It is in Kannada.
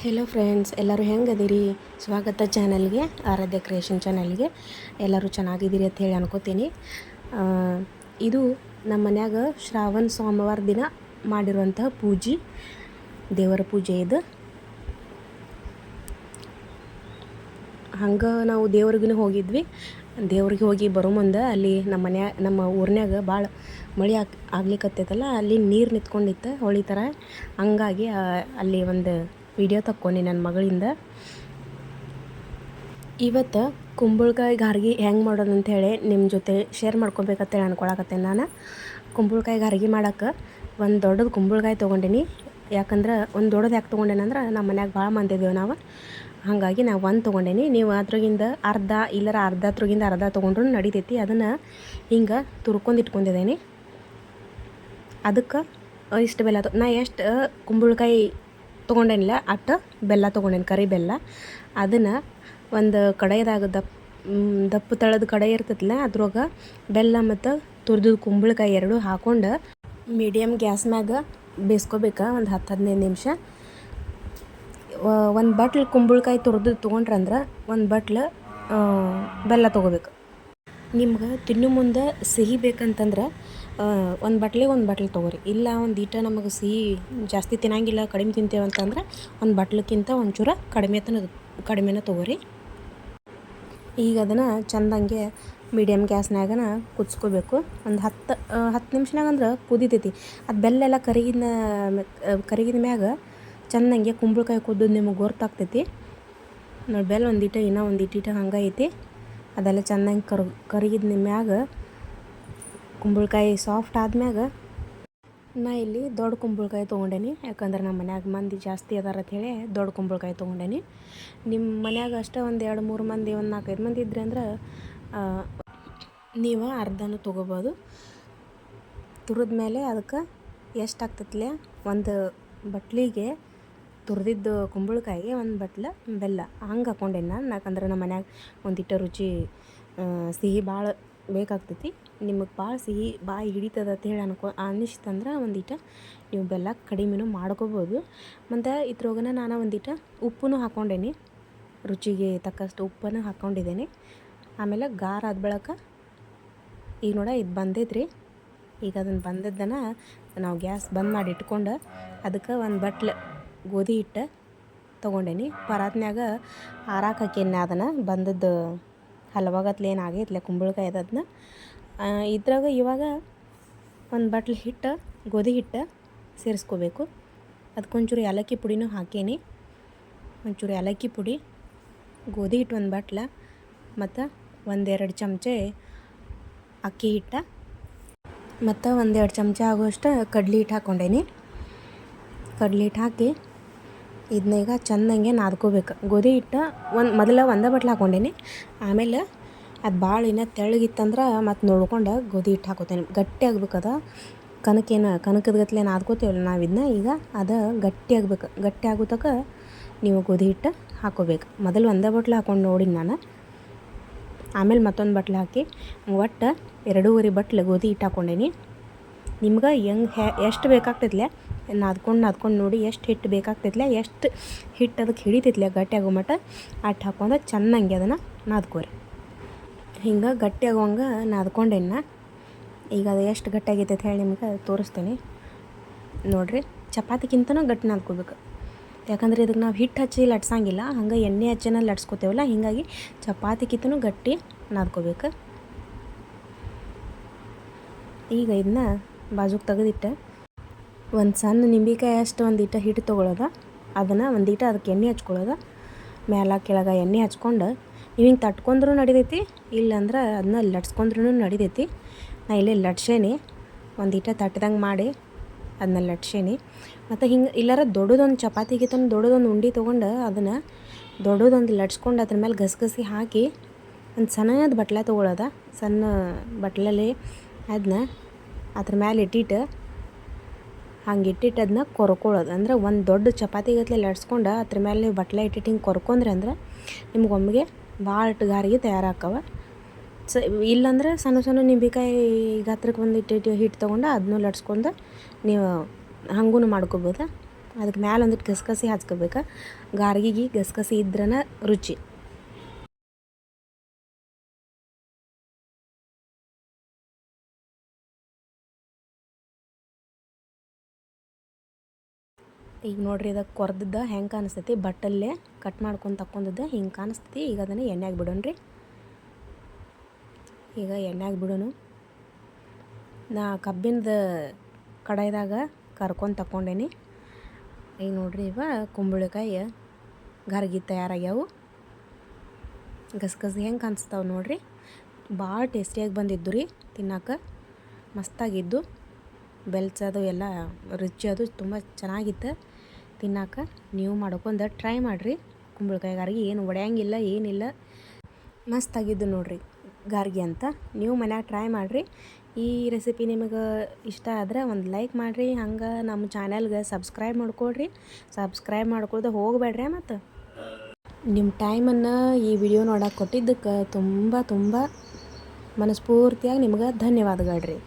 ಹೆಲೋ ಫ್ರೆಂಡ್ಸ್, ಎಲ್ಲರೂ ಹೆಂಗದಿರಿ? ಸ್ವಾಗತ ಚಾನಲ್ಗೆ, ಆರಾಧ್ಯ ಕ್ರಿಯೇಷನ್ ಚಾನಲ್ಗೆ. ಎಲ್ಲರೂ ಚೆನ್ನಾಗಿದ್ದೀರಿ ಅಂತ ಹೇಳಿ ಅನ್ಕೋತೀನಿ. ಇದು ನಮ್ಮ ಮನ್ಯಾಗ ಶ್ರಾವಣ ಸೋಮವಾರ ದಿನ ಮಾಡಿರುವಂತಹ ಪೂಜೆ, ದೇವರ ಪೂಜೆ ಇದು. ಹಂಗೆ ನಾವು ದೇವ್ರಿಗೂ ಹೋಗಿದ್ವಿ. ದೇವ್ರಿಗೆ ಹೋಗಿ ಬರೋ ಮುಂದೆ ಅಲ್ಲಿ ನಮ್ಮ ಊರಿನಾಗ ಭಾಳ ಮಳೆ ಆಗ್ಲಿಕ್ಕತ್ತೈತಲ್ಲ, ಅಲ್ಲಿ ನೀರು ನಿಂತ್ಕೊಂಡಿತ್ತು ಹೊಳಿ ಥರ. ಹಂಗಾಗಿ ಅಲ್ಲಿ ಒಂದು ವಿಡಿಯೋ ತಕ್ಕೊಂಡು ನನ್ನ ಮಗಳಿಂದ. ಇವತ್ತು ಕುಂಬಳಕಾಯಿ ಗಾರ್ಗಿ ಹೆಂಗೆ ಮಾಡೋದು ಅಂಥೇಳಿ ನಿಮ್ಮ ಜೊತೆ ಶೇರ್ ಮಾಡ್ಕೊಬೇಕಂತೇಳಿ ಅನ್ಕೊಳಕತ್ತೇನೆ ನಾನು. ಕುಂಬಳಕಾಯಿ ಗಾರ್ಗಿ ಮಾಡೋಕ್ಕೆ ಒಂದು ದೊಡ್ಡದು ಕುಂಬಳಕಾಯಿ ತೊಗೊಂಡಿನಿ. ಯಾಕಂದ್ರೆ ಒಂದು ದೊಡ್ಡದು ಯಾಕೆ ತೊಗೊಂಡೇನಂದ್ರೆ ನಮ್ಮ ಮನ್ಯಾಗ ಭಾಳ ಮಂದಿ ಇದ್ದೇವೆ ನಾವು. ಹಾಗಾಗಿ ನಾವು ಒಂದು ತೊಗೊಂಡೇನಿ. ನೀವು ಅದ್ರಾಗಿಂದ ಅರ್ಧ ತೊಗೊಂಡ್ರೂ ನಡಿತೈತಿ. ಅದನ್ನು ಹಿಂಗೆ ತುರ್ಕೊಂಡು ಇಟ್ಕೊಂಡಿದ್ದೇನೆ. ಅದಕ್ಕೆ ಇಷ್ಟು ಬೆಲ್ಲ ನಾ ಎಷ್ಟು ಕುಂಬಳಕಾಯಿ ತೊಗೊಂಡೇನಿಲ್ಲ ಅಷ್ಟು ಬೆಲ್ಲ ತೊಗೊಂಡೇನಿ, ಕರಿ ಬೆಲ್ಲ. ಅದನ್ನು ಒಂದು ಕಡೆಯದಾಗ ದಪ್ಪು ತಳದ ಕಡೆ ಇರ್ತೈತಿಲ್ಲ, ಅದ್ರೊಳಗೆ ಬೆಲ್ಲ ಮತ್ತು ತುರಿದು ಕುಂಬಳಕಾಯಿ ಎರಡು ಹಾಕ್ಕೊಂಡು ಮೀಡಿಯಮ್ ಗ್ಯಾಸ್ ಮ್ಯಾಗ ಬೇಯಿಸ್ಕೋಬೇಕು ಒಂದು 10-15 ನಿಮಿಷ. ಒಂದು ಬಟ್ಲು ಕುಂಬಳಕಾಯಿ ತುರಿದು ತೊಗೊಂಡ್ರಂದ್ರೆ ಒಂದು ಬಟ್ಲು ಬೆಲ್ಲ ತೊಗೋಬೇಕು. ನಿಮ್ಗೆ ತಿನ್ನೋ ಮುಂದೆ ಸಿಹಿ ಬೇಕಂತಂದ್ರೆ ಒಂದು ಬಟ್ಲು ತೊಗೋರಿ. ಇಲ್ಲ ಒಂದು ಈಟ ನಮಗೆ ಸಿಹಿ ಜಾಸ್ತಿ ತಿನ್ನಂಗಿಲ್ಲ, ಕಡಿಮೆ ತಿಂತೇವೆ ಅಂತಂದ್ರೆ ಒಂದು ಬಟ್ಲಕ್ಕಿಂತ ಒಂಚೂರು ಕಡಿಮೆನ ತೊಗೋರಿ. ಈಗ ಅದನ್ನು ಚಂದಂಗೆ ಮೀಡಿಯಮ್ ಗ್ಯಾಸ್ನಾಗನ ಕುದಿಸ್ಕೋಬೇಕು. ಒಂದು 10 ನಿಮಿಷನಾಗ ಅಂದ್ರೆ ಕುದಿತೈತಿ. ಅದು ಬೆಲ್ಲೆಲ್ಲ ಕರಗಿದ ಮ್ಯಾಗ ಚಂದಂಗೆ ಕುಂಬಳಕಾಯಿ ಕುದ್ದು ನಿಮಗೆ ಗೊತ್ತಾಗ್ತೈತಿ ನೋಡಿ. ಬೆಲ್ಲ ಇನ್ನೂ ಒಂದು ಇಟ್ಟಿಟ ಹಂಗೆ ಐತಿ. ಅದೆಲ್ಲ ಚೆನ್ನಾಗಿ ಕರಗಿದ ಮ್ಯಾಗ ಕುಂಬಳಕಾಯಿ ಸಾಫ್ಟ್ ಆದ್ಮ್ಯಾಗ ನಾ ಇಲ್ಲಿ ದೊಡ್ಡ ಕುಂಬಳಕಾಯಿ ತೊಗೊಂಡೇನಿ. ಯಾಕಂದ್ರೆ ನಮ್ಮ ಮನ್ಯಾಗ ಮಂದಿ ಜಾಸ್ತಿ ಅದಾರ ಅಂಥೇಳಿ ದೊಡ್ಡ ಕುಂಬಳಕಾಯಿ ತೊಗೊಂಡೇನಿ. ನಿಮ್ಮ ಮನ್ಯಾಗ ಅಷ್ಟೇ ಒಂದು 2-3 ಮಂದಿ, ಒಂದು 4-5 ಮಂದಿ ಇದ್ರಿ ಅಂದ್ರೆ ನೀವು ಅರ್ಧನೂ ತೊಗೋಬೋದು. ತುರಿದ ಮೇಲೆ ಅದಕ್ಕೆ ಎಷ್ಟು ಆಗ್ತೈತಿಲ್ಲ, ಒಂದು ಬಟ್ಲಿಗೆ ತುರಿದಿದ್ದು ಕುಂಬಳಕಾಯಿಗೆ ಒಂದು ಬಟ್ಲು ಬೆಲ್ಲ ಹಂಗೆ ಹಾಕ್ಕೊಂಡೇನಿ ನಾನು. ಯಾಕಂದ್ರೆ ನಮ್ಮ ಮನ್ಯಾಗ ಒಂದಿಟ್ಟು ರುಚಿ ಸಿಹಿ ಭಾಳ ಬೇಕಾಗ್ತೈತಿ. ನಿಮಗೆ ಭಾಳ ಸಿಹಿ ಬಾಯಿ ಹಿಡಿತದ ಅಂತ ಹೇಳಿ ಅನ್ನಿಸ್ತಂದ್ರೆ ಒಂದಿಟ್ಟು ನೀವು ಬೆಲ್ಲ ಕಡಿಮೆನೂ ಮಾಡ್ಕೋಬೋದು. ಮತ್ತು ಇದ್ರೊಳಗನ ನಾನು ಒಂದಿಟ್ಟು ಉಪ್ಪು ಹಾಕ್ಕೊಂಡೇನಿ, ರುಚಿಗೆ ತಕ್ಕಷ್ಟು ಉಪ್ಪನ್ನು ಹಾಕ್ಕೊಂಡಿದ್ದೇನೆ. ಆಮೇಲೆ ಗಾರ ಆದ ಬಳಿಕ ಈಗ ಇದು ಬಂದೈತ್ರಿ. ಈಗ ಅದನ್ನು ಬಂದದ್ದನ್ನು ನಾವು ಗ್ಯಾಸ್ ಬಂದ್ ಮಾಡಿ ಇಟ್ಕೊಂಡು ಅದಕ್ಕೆ ಒಂದು ಬಟ್ಲು ಗೋಧಿ ಹಿಟ್ಟು ತೊಗೊಂಡೇನಿ. ಪರಾತ್ನ್ಯಾಗ ಹಾರಾಕ ಹಾಕೇನಿ. ಅದನ್ನು ಬಂದದ್ದು ಹಲ್ವಾಗತ್ಲೆ ಏನಾಗೈತ್ಲೆ ಕುಂಬಳಕಾಯಿ ಅದನ್ನ ಇದ್ರಾಗ ಇವಾಗ ಒಂದು ಬಟ್ಲು ಗೋಧಿ ಹಿಟ್ಟು ಸೇರಿಸ್ಕೋಬೇಕು. ಅದಕ್ಕೊಂಚೂರು ಏಲಕ್ಕಿ ಪುಡಿನೂ ಹಾಕೇನಿ. ಒಂಚೂರು ಏಲಕ್ಕಿ ಪುಡಿ, ಗೋಧಿ ಹಿಟ್ಟು ಒಂದು ಬಟ್ಲ, ಮತ್ತು 1-2 ಚಮಚೆ ಅಕ್ಕಿ ಹಿಟ್ಟು, ಮತ್ತು 1-2 ಚಮಚ ಆಗುವಷ್ಟು ಕಡ್ಲೆ ಹಿಟ್ಟು ಹಾಕ್ಕೊಂಡೇನಿ. ಕಡ್ಲೆ ಹಿಟ್ಟು ಹಾಕಿ ಇದನ್ನ ಈಗ ಚೆಂದಂಗೆ ನಾದ್ಕೋಬೇಕು. ಗೋಧಿ ಹಿಟ್ಟು ಮೊದಲ ಒಂದೇ ಬಟ್ಲು ಹಾಕ್ಕೊಂಡೇನಿ. ಆಮೇಲೆ ಅದು ಭಾಳ ಇನ್ನೂ ತೆಳ್ಳಗಿತ್ತಂದ್ರೆ ಮತ್ತು ನೋಡ್ಕೊಂಡು ಗೋಧಿ ಹಿಟ್ಟು ಹಾಕೋತೇನೆ. ಗಟ್ಟಿ ಆಗ್ಬೇಕದ. ಕನಕದ ಗತ್ಲೆ ನಾದ್ಕೋತೇವಲ್ಲ ನಾವು ಇದನ್ನ, ಈಗ ಅದು ಗಟ್ಟಿ ಆಗ್ಬೇಕು. ಗಟ್ಟಿ ಆಗೋತಕ್ಕ ನೀವು ಗೋಧಿ ಹಿಟ್ಟು ಹಾಕೋಬೇಕು. ಮೊದಲು ಒಂದೇ ಬಟ್ಲು ಹಾಕ್ಕೊಂಡು ನೋಡಿನಿ ನಾನು. ಆಮೇಲೆ ಮತ್ತೊಂದು ಬಟ್ಲು ಹಾಕಿ ಒಟ್ಟು 2.5 ಬಟ್ಲು ಗೋಧಿ ಹಿಟ್ಟು ಹಾಕ್ಕೊಂಡೇನಿ. ನಿಮ್ಗೆ ಎಷ್ಟು ಬೇಕಾಗ್ತೈತ್ಲೆ ನಾದ್ಕೊಂಡು ನೋಡಿ, ಎಷ್ಟು ಹಿಟ್ಟು ಬೇಕಾಗ್ತೈತ್ಲೆ, ಎಷ್ಟು ಹಿಟ್ಟು ಅದಕ್ಕೆ ಹಿಡಿತೈತ್ಲೆ ಗಟ್ಟಿ ಆಗೋ ಮಟ್ಟ ಅಟ್ಟು ಹಾಕ್ಕೊಂಡು ಚೆನ್ನಾಗಿ ಅದನ್ನು ನಾದ್ಕೋರಿ. ಹಿಂಗೆ ಗಟ್ಟಿ ಆಗೋಂಗೆ ನಾದ್ಕೊಂಡೇನ. ಈಗ ಅದು ಎಷ್ಟು ಗಟ್ಟಿ ಆಗೈತೆ ಅಂತ ಹೇಳಿ ನಿಮ್ಗೆ ತೋರಿಸ್ತೀನಿ ನೋಡಿರಿ. ಚಪಾತಿಗಿಂತನೂ ಗಟ್ಟಿ ನಾದ್ಕೋಬೇಕು. ಯಾಕಂದ್ರೆ ಇದಕ್ಕೆ ನಾವು ಹಿಟ್ಟು ಹಚ್ಚಿ ಲಟ್ಸಂಗಿಲ್ಲ, ಹಂಗೆ ಎಣ್ಣೆ ಹಚ್ಚಿನ ಲಟ್ಸ್ಕೊತೇವಲ್ಲ, ಹೀಗಾಗಿ ಚಪಾತಿಗಿಂತನೂ ಗಟ್ಟಿ ನಾದ್ಕೋಬೇಕು. ಈಗ ಇದನ್ನ ಬಾಜುಗೆ ತೆಗೆದಿಟ್ಟು ಒಂದು ಸಣ್ಣ ನಿಂಬೆಕಾಯಿ ಅಷ್ಟು ಒಂದಿಟ್ಟು ಹಿಟ್ಟು ತೊಗೊಳೋದು. ಅದನ್ನು ಒಂದಿಟ್ಟು ಅದಕ್ಕೆ ಎಣ್ಣೆ ಹಚ್ಕೊಳ್ಳೋದು. ಮೇಲೆ ಕೆಳಗೆ ಎಣ್ಣೆ ಹಚ್ಕೊಂಡು ನೀವು ಹಿಂಗೆ ತಟ್ಕೊಂಡ್ರೂ ನಡಿತೈತಿ, ಇಲ್ಲಾಂದ್ರೆ ಅದನ್ನ ಲಟ್ಸ್ಕೊಂಡ್ರೂ ನಡಿತೈತಿ. ನಾ ಇಲ್ಲೇ ಲಟ್ಸೇನಿ, ಒಂದಿಟ್ಟು ತಟ್ಟದಂಗೆ ಮಾಡಿ ಅದನ್ನ ಲಟ್ಸೇನಿ. ಮತ್ತು ಹಿಂಗೆ ಇಲ್ಲಾರ ದೊಡ್ಡದೊಂದು ಚಪಾತಿಗೆ ದೊಡ್ಡದೊಂದು ಉಂಡೆ ತೊಗೊಂಡು ಅದನ್ನು ದೊಡ್ಡದೊಂದು ಲಟ್ಸ್ಕೊಂಡು ಅದ್ರ ಮೇಲೆ ಗಸಗಸಿ ಹಾಕಿ ಒಂದು ಸಣ್ಣದ ಬಟ್ಲ ತೊಗೊಳೋದು. ಸಣ್ಣ ಬಟ್ಲಲ್ಲಿ ಅದನ್ನ ಅದ್ರ ಮೇಲೆ ಇಟ್ಟಿಟ್ಟು ಹಂಗೆ ಇಟ್ಟಿಟ್ಟು ಅದನ್ನ ಕೊರ್ಕೊಳ್ಳೋದು. ಅಂದ್ರೆ ಒಂದು ದೊಡ್ಡ ಚಪಾತಿಗತ್ಲೆ ಲಟ್ಸ್ಕೊಂಡು ಅದ್ರ ಮೇಲೆ ನೀವು ಬಟ್ಲ ಇಟ್ಟಿಟ್ಟು ಹಿಂಗೆ ಕೊರ್ಕೊಂಡ್ರೆ ಅಂದ್ರೆ ನಿಮ್ಗೆ ಒಮ್ಮೆಗೆ ಭಾಳ ಗಾರಿಗೆ ತಯಾರಾಕ್ಕವ. ಇಲ್ಲಾಂದ್ರೆ ಸಣ್ಣ ನಿಂಬೆಕಾಯಿ ಗಾತ್ರಕ್ಕೆ ಒಂದು ಹಿಟ್ಟು ತೊಗೊಂಡು ಅದನ್ನೂ ಲಟ್ಸ್ಕೊಂಡು ನೀವು ಹಂಗೂ ಮಾಡ್ಕೋಬೋದು. ಅದಕ್ಕೆ ಮ್ಯಾಲೆ ಒಂದಿಟ್ಟು ಗಸಗಸೆ ಹಚ್ಕೋಬೇಕು. ಗಾರ್ಗಿಗೆ ಗಸಗಸೆ ಇದ್ರನ ರುಚಿ. ಈಗ ನೋಡ್ರಿ ಇದಕ್ಕೆ ಕೊರ್ದದ್ದು ಹೆಂಗೆ ಕಾಣಿಸ್ತೈತಿ, ಬಟ್ಟಲ್ಲೇ ಕಟ್ ಮಾಡ್ಕೊಂಡು ತಕ್ಕೊಂಡದ್ದು ಹಿಂಗೆ ಕಾಣಿಸ್ತೈತಿ. ಈಗ ಅದನ್ನು ಎಣ್ಣೆಗೆ ಬಿಡೋಣ್ರಿ. ಈಗ ಎಣ್ಣೆಗೆ ಬಿಡೋನು. ನಾ ಕಬ್ಬಿನದ ಕಡಾಯಿದಾಗ ಕರ್ಕೊಂಡು ತಕ್ಕೊಂಡೇನಿ. ಈಗ ನೋಡ್ರಿ ಇವ ಕುಂಬಳಕಾಯಿ ಗಾರ್ಗಿ ತಯಾರಾಗ್ಯಾವು. ಗಸಗಸೆ ಹೆಂಗೆ ಕಾಣಿಸ್ತಾವೆ ನೋಡ್ರಿ. ಭಾಳ ಟೇಸ್ಟಿಯಾಗಿ ಬಂದಿದ್ದು ರೀ, ತಿನ್ನೋಕೆ ಮಸ್ತಾಗಿದ್ದು. ಬೆಲ್ಸದು ಎಲ್ಲ ರುಚಿ ಅದು ತುಂಬ ಚೆನ್ನಾಗಿತ್ತು ತಿನ್ನೋಕೆ. ನೀವು ಮಾಡ್ಕೊಂಡು ಟ್ರೈ ಮಾಡಿರಿ. ಕುಂಬಳಕಾಯಿ ಗಾರ್ಗಿ ಏನು ಒಡೆಯಂಗಿಲ್ಲ, ಏನಿಲ್ಲ, ಮಸ್ತಾಗಿದ್ದು ನೋಡ್ರಿ ಗಾರ್ಗಿ ಅಂತ. ನೀವು ಮನ್ಯಾಗ ಟ್ರೈ ಮಾಡಿರಿ. ಈ ರೆಸಿಪಿ ನಿಮಗೆ ಇಷ್ಟ ಆದ್ರೆ ಒಂದು ಲೈಕ್ ಮಾಡಿರಿ. ಹಂಗೆ ನಮ್ಮ ಚಾನಲ್ಗೆ ಸಬ್ಸ್ಕ್ರೈಬ್ ಮಾಡ್ಕೊಳ್ರಿ. ಸಬ್ಸ್ಕ್ರೈಬ್ ಮಾಡ್ಕೊಳ್ದೆ ಹೋಗಬೇಡ್ರಿ. ಮತ್ತು ನಿಮ್ಮ ಟೈಮನ್ನು ಈ ವಿಡಿಯೋ ನೋಡೋಕೆ ಕೊಟ್ಟಿದ್ದಕ್ಕೆ ತುಂಬ ತುಂಬ ಮನಸ್ಫೂರ್ತಿಯಾಗಿ ನಿಮ್ಗೆ ಧನ್ಯವಾದಗಳು ರೀ.